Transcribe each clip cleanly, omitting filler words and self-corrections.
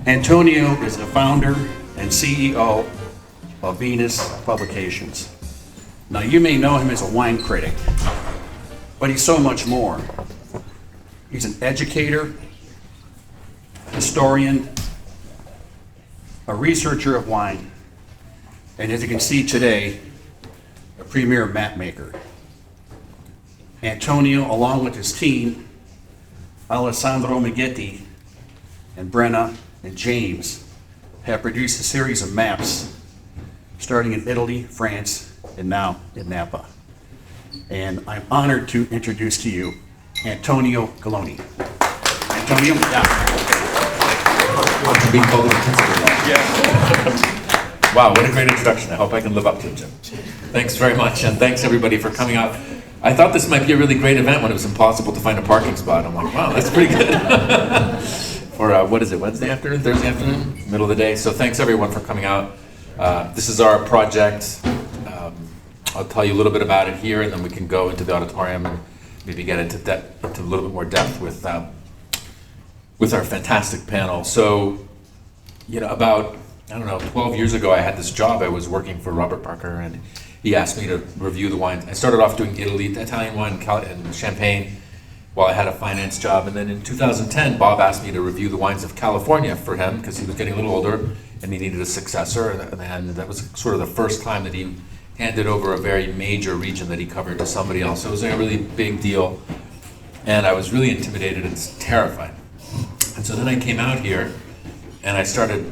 Antonio is the founder and CEO of Vinous Publications. Now, you may know him as a wine critic, but he's so much more. He's an educator, historian, a researcher of wine, and as you can see today, a premier map maker. Antonio, along with his team, Alessandro Maghetti, and Brenna and James, have produced a series of maps starting in Italy, France, and now in Napa. And I'm honored to introduce to you Antonio Galloni. Antonio, To be called Wow, what a great introduction. I hope I can live up to it, Jim. Thanks very much, and thanks everybody for coming out. I thought this might be a really great event when it was impossible to find a parking spot. I'm like, wow, that's pretty good. For, what is it, Wednesday afternoon, Thursday afternoon? Middle of the day. So thanks everyone for coming out. This is our project. I'll tell you a little bit about it here, and then we can go into the auditorium and maybe get into a little bit more depth with our fantastic panel. So, about, 12 years ago, I had this job. I was working for Robert Parker, and he asked me to review the wines. I started off doing Italian wine and Champagne while I had a finance job. And then in 2010, Bob asked me to review the wines of California for him because he was getting a little older and he needed a successor. And that was sort of the first time that he handed over a very major region that he covered to somebody else. So it was a really big deal. And I was really intimidated and terrified. And so then I came out here and I started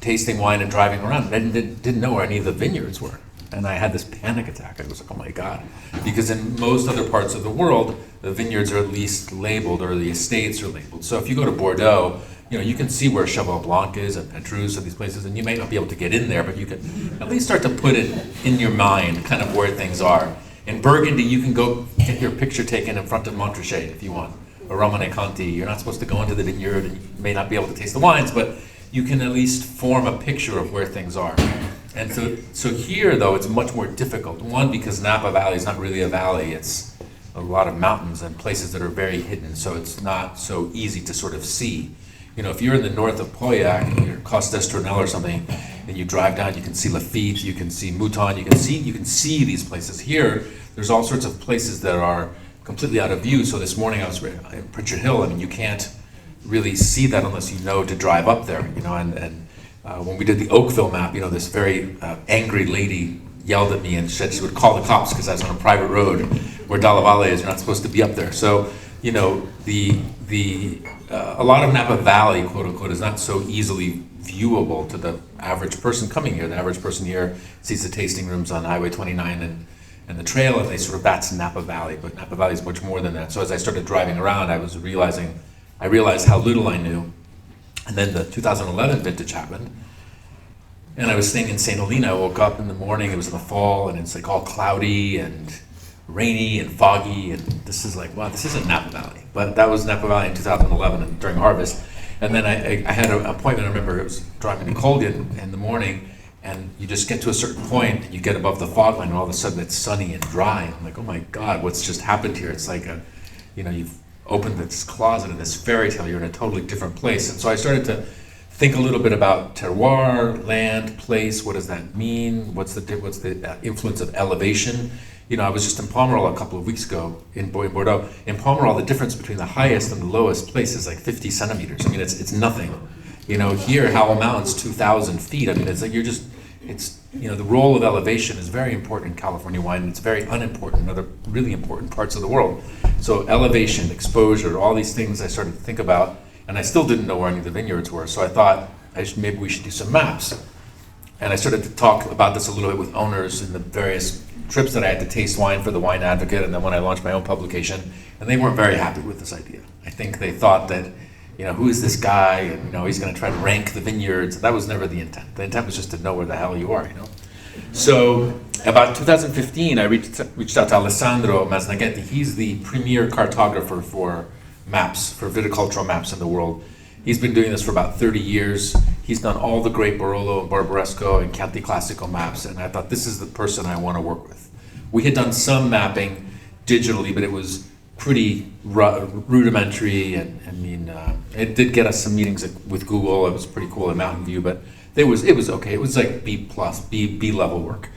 tasting wine and driving around. And I didn't know where any of the vineyards were. And I had this panic attack. I was like, oh my God. Because in most other parts of the world, the vineyards are at least labeled or the estates are labeled. So if you go to Bordeaux, you can see where Cheval Blanc is and Petrus and these places, and you may not be able to get in there, but you can at least start to put it in your mind, kind of where things are. In Burgundy, you can go get your picture taken in front of Montrachet if you want, or Romanée-Conti. You're not supposed to go into the vineyard and you may not be able to taste the wines, but you can at least form a picture of where things are. And so here, though, it's much more difficult. One, because Napa Valley is not really a valley. It's a lot of mountains and places that are very hidden, so it's not so easy to sort of see. If you're in the north of Pauillac, and you're Coste d'Estrenelle or something, and you drive down, you can see Lafitte, you can see Mouton, you can see these places. Here, there's all sorts of places that are completely out of view. So this morning I was at Pritchard Hill. You can't really see that unless you know to drive up there. When we did the Oakville map, this very angry lady yelled at me and said she would call the cops because I was on a private road where Dalla Valle is. You're not supposed to be up there. So, a lot of Napa Valley, quote unquote, is not so easily viewable to the average person coming here. The average person here sees the tasting rooms on Highway 29 and the trail, and they sort of, that's Napa Valley. But Napa Valley is much more than that. So as I started driving around, I realized how little I knew. And then the 2011 vintage happened, and I was staying in St. Helena. I woke up in the morning, it was in the fall, and it's like all cloudy and rainy and foggy, and this is like, wow, this isn't Napa Valley. But that was Napa Valley in 2011 and during harvest. And then I had an appointment. I remember it was driving to Colgan in the morning, and you just get to a certain point, and you get above the fog line, and all of a sudden it's sunny and dry. I'm like, oh my God, what's just happened here? It's like you've opened this closet in this fairy tale. You're in a totally different place. And so I started to think a little bit about terroir, land, place. What does that mean? What's the influence of elevation? I was just in Pomerol a couple of weeks ago in Bordeaux. In Pomerol, the difference between the highest and the lowest place is like 50 centimeters. It's nothing. Here, Howell Mountain's 2,000 feet. It's like the role of elevation is very important in California wine, and it's very unimportant in other really important parts of the world. So elevation, exposure, all these things I started to think about, and I still didn't know where any of the vineyards were. So I thought maybe we should do some maps. And I started to talk about this a little bit with owners in the various trips that I had to taste wine for the Wine Advocate, and then when I launched my own publication, and they weren't very happy with this idea. I think they thought that, who is this guy, and he's going to try to rank the vineyards. That was never the intent. The intent was just to know where the hell you are, So about 2015, I reached out to Alessandro Masnaghetti. He's the premier cartographer for maps, for viticultural maps in the world. He's been doing this for about 30 years. He's done all the great Barolo and Barbaresco and Chianti Classico maps, and I thought this is the person I want to work with. We had done some mapping digitally, but it was pretty rudimentary, and I mean, it did get us some meetings with Google. It was pretty cool at Mountain View, but it was okay. It was like B level work.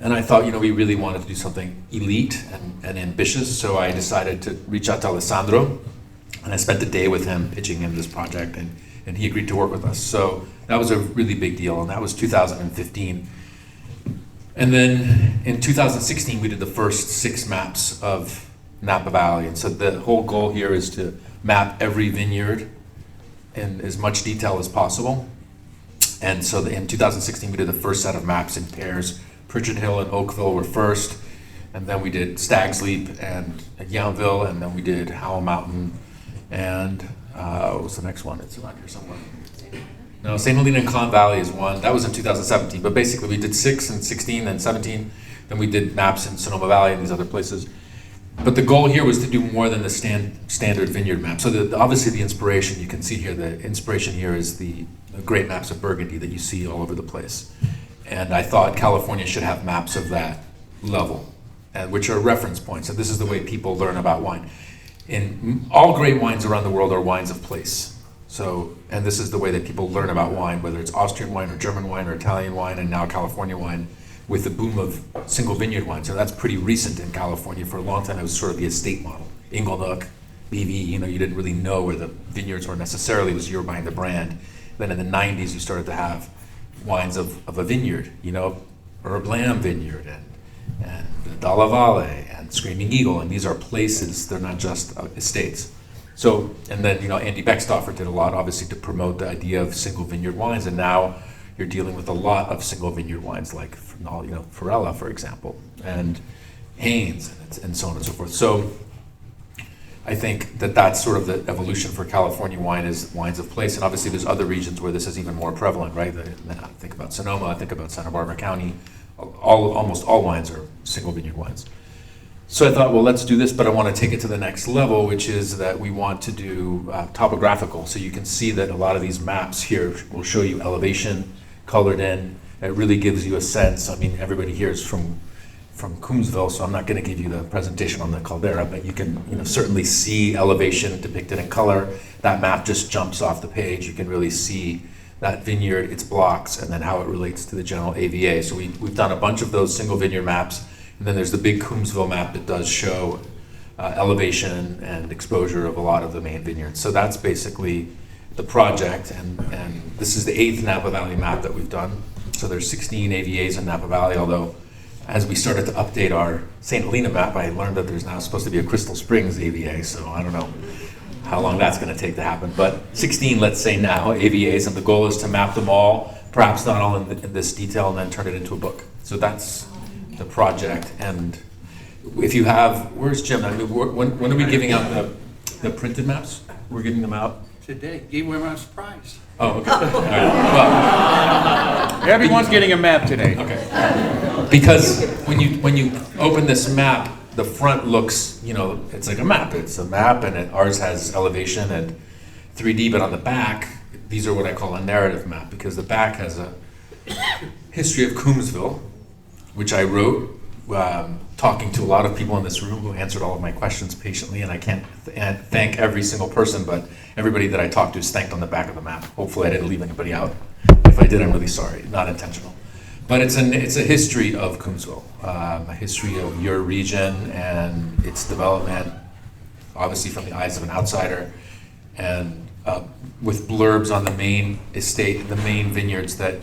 And I thought, we really wanted to do something elite and ambitious, so I decided to reach out to Alessandro, and I spent the day with him pitching him this project, and he agreed to work with us. So that was a really big deal, and that was 2015. And then in 2016, we did the first 6 maps of Napa Valley. And so the whole goal here is to map every vineyard in as much detail as possible. And so in 2016, we did the first set of maps in pairs. Pritchard Hill and Oakville were first, and then we did Stag's Leap and Yountville, and then we did Howell Mountain, and what was the next one? It's around here somewhere. No, St. Helena and Con Valley is one. That was in 2017, but basically we did 6 and 16 and 17. Then we did maps in Sonoma Valley and these other places. But the goal here was to do more than the standard vineyard map. So obviously the inspiration, you can see here, the inspiration here is the great maps of Burgundy that you see all over the place. And I thought California should have maps of that level, which are reference points. And this is the way people learn about wine. All great wines around the world are wines of place. So, and this is the way that people learn about wine, whether it's Austrian wine or German wine or Italian wine, and now California wine, with the boom of single vineyard wine. So that's pretty recent in California. For a long time, it was sort of the estate model. Inglenook, BV, you didn't really know where the vineyards were necessarily, you were buying the brand. Then in the 90s, you started to have wines of a vineyard, Herb Lamb Vineyard and Dalla Valle and Screaming Eagle, and these are places, they're not just estates. So, and then, Andy Beckstoffer did a lot, obviously, to promote the idea of single vineyard wines, and now you're dealing with a lot of single vineyard wines, like, Farella, for example, and Haynes, and so on and so forth. So, I think that that's sort of the evolution for California wine, is wines of place, and obviously there's other regions where this is even more prevalent, right? I think about Sonoma, I think about Santa Barbara County, almost all wines are single vineyard wines. So I thought, well, let's do this, but I want to take it to the next level, which is that we want to do topographical. So you can see that a lot of these maps here will show you elevation colored in. It really gives you a sense. I mean, everybody here is from Cooomsbville, so I'm not going to give you the presentation on the caldera, but you can certainly see elevation depicted in color. That map just jumps off the page. You can really see that vineyard, its blocks, and then how it relates to the general AVA. So we've done a bunch of those single vineyard maps. And then there's the big Cooomsbville map that does show elevation and exposure of a lot of the main vineyards. So that's basically the project, and this is the 8th Napa Valley map that we've done. So there's 16 AVAs in Napa Valley, although as we started to update our St. Helena map, I learned that there's now supposed to be a Crystal Springs AVA, so I don't know how long that's going to take to happen. But 16, let's say now, AVAs, and the goal is to map them all, perhaps not all in this detail, and then turn it into a book. So that's the project. And if you have, where's Jim? I mean, when are we giving out the printed maps? We're giving them out Today, gave away my surprise. Oh, okay. All right. Well, Everyone's getting a map today. okay. Because when you open this map, the front looks, it's like a map. It's a map, and ours has elevation and 3D. But on the back, these are what I call a narrative map, because the back has a history of Cooomsbville, which I wrote talking to a lot of people in this room who answered all of my questions patiently, and I can't thank every single person, but everybody that I talked to is thanked on the back of the map. Hopefully I didn't leave anybody out. If I did, I'm really sorry, not intentional. But it's a history of Cooomsbville, a history of your region and its development, obviously from the eyes of an outsider, and with blurbs on the main estate, the main vineyards that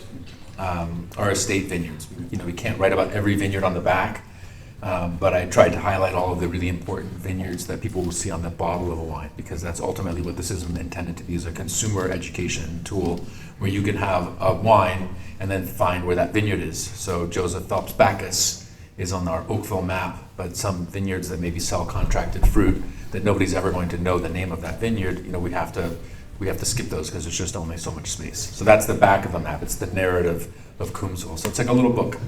are estate vineyards. We can't write about every vineyard on the back, but I tried to highlight all of the really important vineyards that people will see on the bottle of a wine, because that's ultimately what this is intended to be, is a consumer education tool where you can have a wine and then find where that vineyard is. So Joseph Phelps Bacchus is on our Oakville map, but some vineyards that maybe sell contracted fruit that nobody's ever going to know the name of that vineyard, we have to skip those because there's just only so much space. So that's the back of the map. It's the narrative of Cooomsbville. So it's like a little book.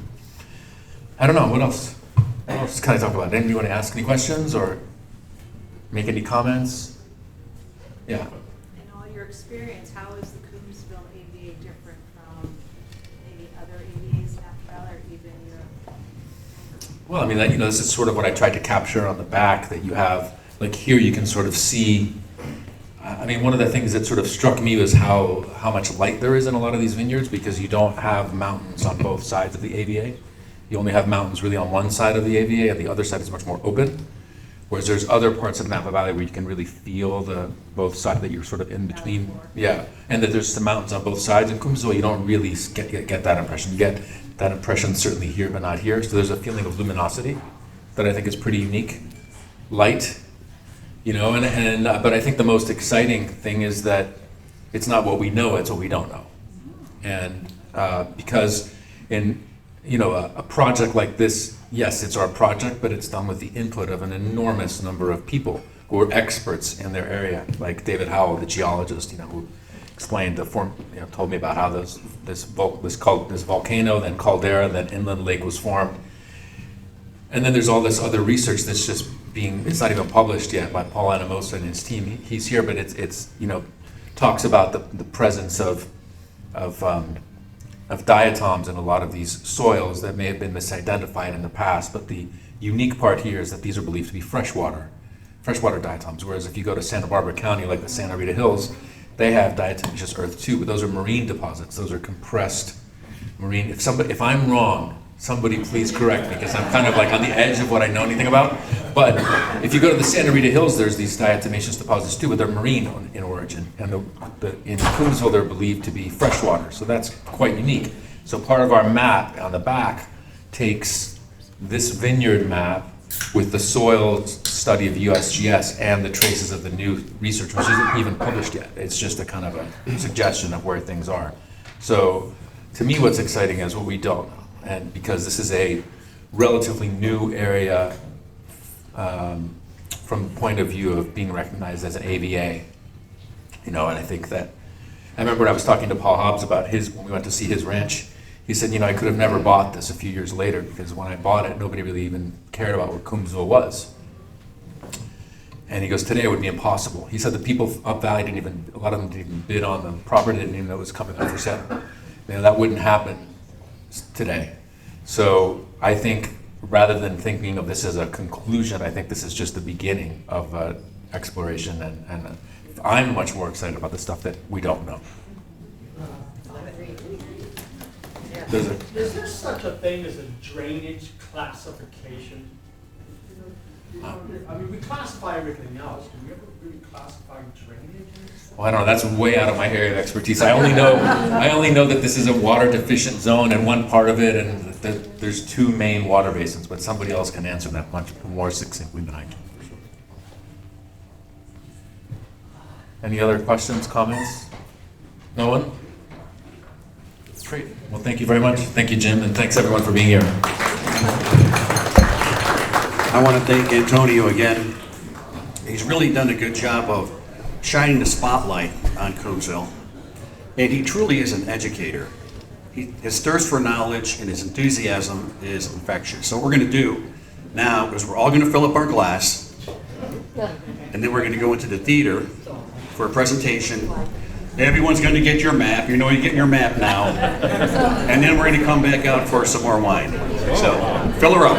I don't know, what else? What else can I talk about? Anybody want to ask any questions or make any comments? Yeah. In all your experience, how is the Cooomsbville AVA different from maybe other AVAs in Napa Valley or even Europe? Well, I mean, this is sort of what I tried to capture on the back, that you have like here you can sort of see, I mean, one of the things that sort of struck me was how much light there is in a lot of these vineyards, because you don't have mountains on both sides of the AVA. You only have mountains really on one side of the AVA, and the other side is much more open. Whereas there's other parts of the Napa Valley where you can really feel the both sides, that you're sort of in between. Yeah, and that there's some mountains on both sides. In Cooomsbville, you don't really get that impression. You get that impression certainly here, but not here. So there's a feeling of luminosity that I think is pretty unique. Light, you know, but I think the most exciting thing is that it's not what we know, it's what we don't know. And because in, you know, a project like this, yes, it's our project, but it's done with the input of an enormous number of people who are experts in their area, like David Howell, the geologist, you know, who explained told me about how this volcano, then caldera, then inland lake was formed. And then there's all this other research that's just it's not even published yet by Paul Anamosa and his team. He's here, but it's you know, talks about the presence of diatoms in a lot of these soils that may have been misidentified in the past. But the unique part here is that these are believed to be freshwater diatoms. Whereas if you go to Santa Barbara County, like the Santa Rita Hills, they have diatomaceous earth too, but those are marine deposits. Those are compressed marine. If I'm wrong, somebody please correct me, because I'm kind of like on the edge of what I know anything about. But if you go to the Santa Rita Hills, there's these diatomaceous deposits too, but they're marine in origin. And in Cooomsbville, they're believed to be freshwater, so that's quite unique. So part of our map on the back takes this vineyard map with the soil study of USGS and the traces of the new research, which isn't even published yet. It's just a kind of a suggestion of where things are. So to me, what's exciting is what we don't know. And because this is a relatively new area from the point of view of being recognized as an AVA, you know, and I think that, I remember when I was talking to Paul Hobbs about when we went to see his ranch, he said, you know, I could have never bought this a few years later, because when I bought it, nobody really even cared about where Cooomsbville was. And he goes, today it would be impossible. He said the people up valley a lot of them didn't even bid on the property, didn't even know it was coming up for sale. You know, that wouldn't happen today. So I think rather than thinking of this as a conclusion, I think this is just the beginning of exploration, and I'm much more excited about the stuff that we don't know. Is there such a thing as a drainage classification? I mean, we classify everything else. Do we ever really classify drainage? Well, I don't know. That's way out of my area of expertise. I only know that this is a water deficient zone and one part of it, and that there's two main water basins. But somebody else can answer that much more succinctly than I can. Any other questions, comments? No one? Great. Well, thank you very much. Thank you, Jim, and thanks everyone for being here. I want to thank Antonio again. He's really done a good job of shining the spotlight on Cooomsbville, and he truly is an educator. His thirst for knowledge and his enthusiasm is infectious. So what we're going to do now is we're all going to fill up our glass, and then we're going to go into the theater for a presentation. Everyone's going to get your map. You know you're getting your map now. And then we're going to come back out for some more wine. So fill her up.